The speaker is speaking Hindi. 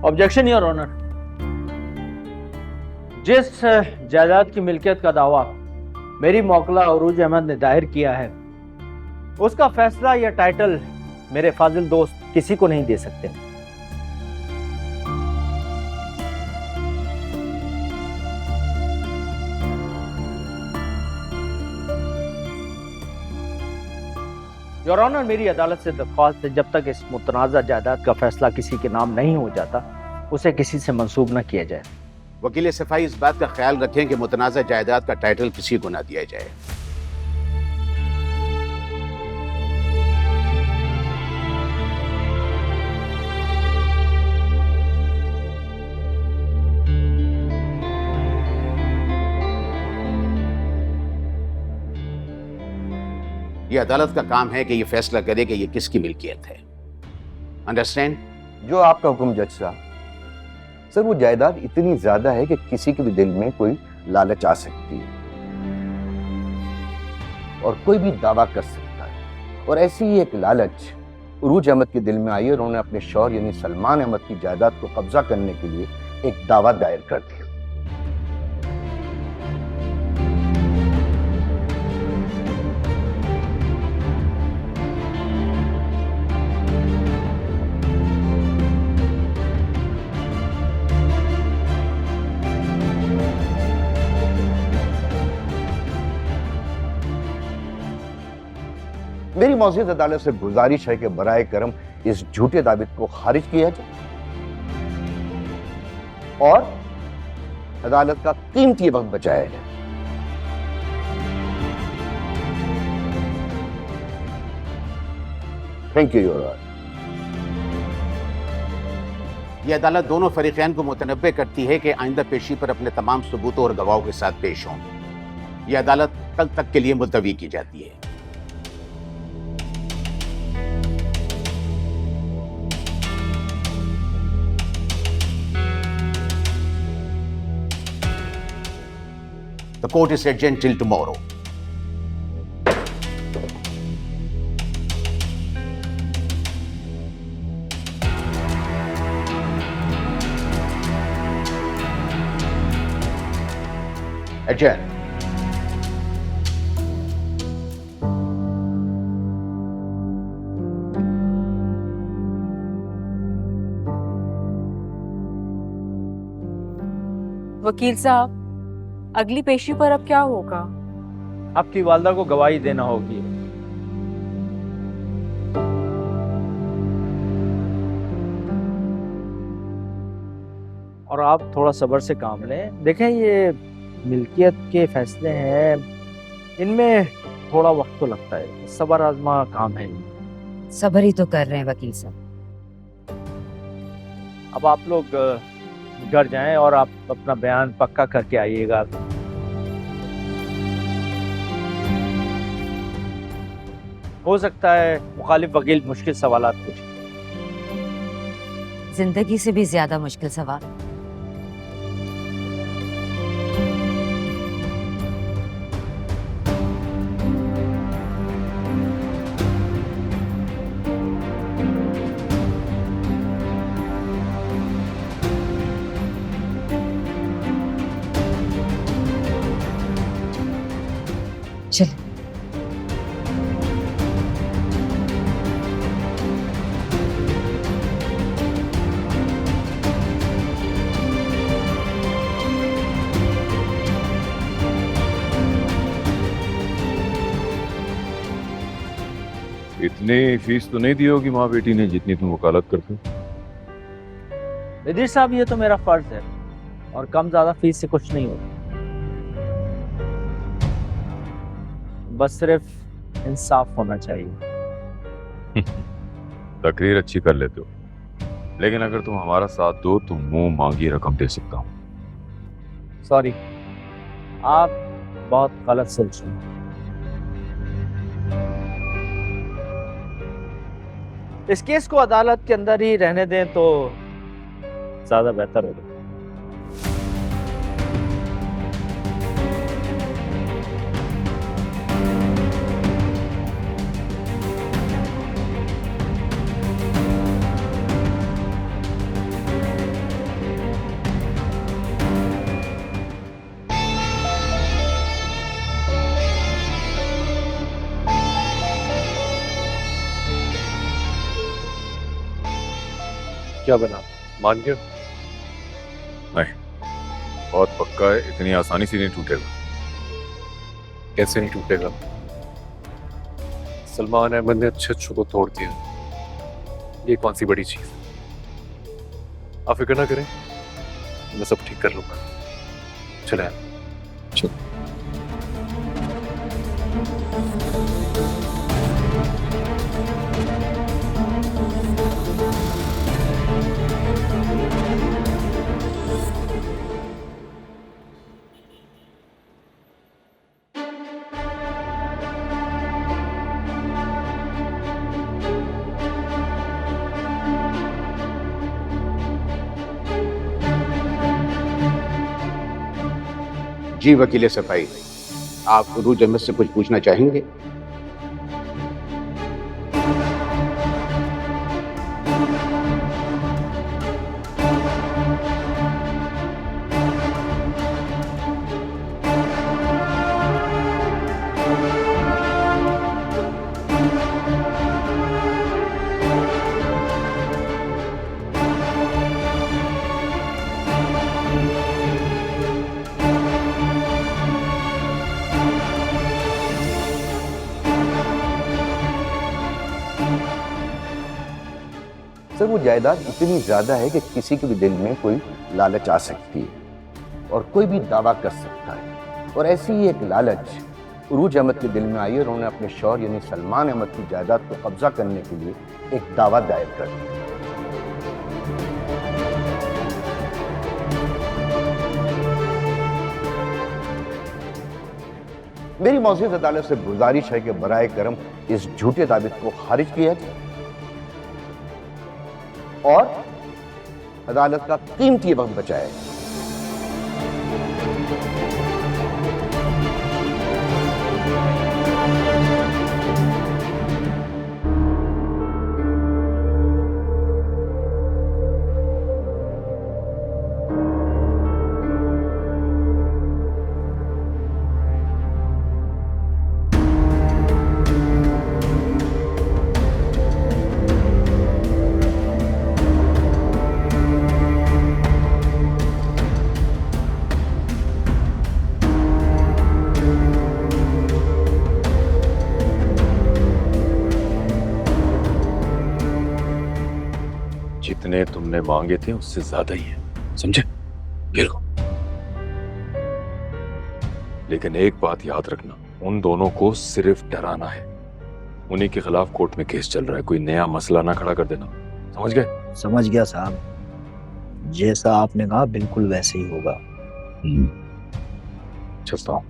Objection your honour. जिस जायदाद की मिल्कियत का दावा मेरी मौकला अरूज अहमद ने दायर किया है, उसका फैसला या टाइटल मेरे फाजिल दोस्त किसी को नहीं दे सकते। योर ऑनर, मेरी अदालत से दरख्वास्त है, जब तक इस मुतनाज़ा जायदाद का फैसला किसी के नाम नहीं हो जाता, उसे किसी से मंसूब न किया जाए। वकील सफाई इस बात का ख्याल रखें कि मुतनाज़ा जायदाद का टाइटल किसी को ना दिया जाए। यह अदालत का काम है कि यह फैसला करे कि यह किसकी मिल्कियत है। अंडरस्टैंड? जो आपका हुक्म जज साहब। सर, वो जायदाद इतनी ज्यादा है कि किसी के भी दिल में कोई लालच आ सकती है और कोई भी दावा कर सकता है, और ऐसी ही एक लालच अरूज अहमद के दिल में आई और उन्होंने अपने शौहर यानी सलमान अहमद की जायदाद को कब्जा करने के लिए एक दावा दायर कर दिया। मेरी मौजूद अदालत से गुजारिश है कि बराए करम इस झूठे दावे को खारिज किया जाए और अदालत का कीमती वक्त बचाया जाए। Thank you your honour. यह अदालत दोनों फरीकैन को मुतनब्बे करती है कि आइंदा पेशी पर अपने तमाम सबूतों और गवाहों के साथ पेश हों। यह अदालत कल तक के लिए मुलतवी की जाती है। The court is adjourned till tomorrow. Adjourn. वकील साहब, अगली पेशी पर अब क्या होगा? आपकी वालदा को गवाही देना होगी। और आप थोड़ा सब्र से काम लें। देखें, ये मिल्कियत के फैसले हैं, इनमें थोड़ा वक्त तो लगता है। सब्र आजमा काम है। सब्र ही तो कर रहे हैं वकील साहब। अब आप लोग घर जाएं और आप अपना बयान पक्का करके आइएगा। हो सकता है मुखालिफ वकील मुश्किल सवालात पूछे। जिंदगी से भी ज्यादा मुश्किल सवाल। चल। इतनी फीस तो नहीं दी होगी माँ बेटी ने जितनी तुम वकालत करते हो। विदिर साहब, ये तो मेरा फर्ज है और कम ज्यादा फीस से कुछ नहीं होता। बस सिर्फ इंसाफ होना चाहिए। तकरीर अच्छी कर लेते हो, लेकिन अगर तुम हमारा साथ दो तो मुंह मांगी रकम दे सकता हूँ। सॉरी, आप बहुत गलत सोच रहे हैं। इस केस को अदालत के अंदर ही रहने दें तो ज्यादा बेहतर होगा। क्या बना, मान गया? बहुत पक्का है, इतनी आसानी से नहीं टूटेगा। कैसे नहीं टूटेगा? सलमान अहमद ने अच्छे अच्छों को तोड़ दिया, ये कौन सी बड़ी चीज? आप फिक्र ना करें, मैं सब ठीक कर लूंगा। चले चल। जी वकील सफाई, आप उरूज अहमद से कुछ पूछना चाहेंगे? सर वो जायदाद इतनी ज्यादा है कि किसी के भी दिल में कोई लालच आ सकती है और कोई भी दावा कर सकता है, और ऐसी ही एक लालच उरूज अहमद के दिल में आई और उन्होंने अपने शौहर यानी सलमान अहमद की जायदाद को कब्जा करने के लिए एक दावा दायर कर दिया। मेरी मौजूद अदालत से गुजारिश है कि बराए करम इस झूठे दावे को खारिज किया जाए और अदालत का कीमती वक्त बचाया जाए। जितने तुमने मांगे थे उससे ज्यादा ही है, समझे? ये लो। लेकिन एक बात याद रखना, उन दोनों को सिर्फ डराना है। उन्हीं के खिलाफ कोर्ट में केस चल रहा है, कोई नया मसला ना खड़ा कर देना, समझ गए? समझ गया साहब, जैसा आपने कहा बिल्कुल वैसे ही होगा। चलता हूं।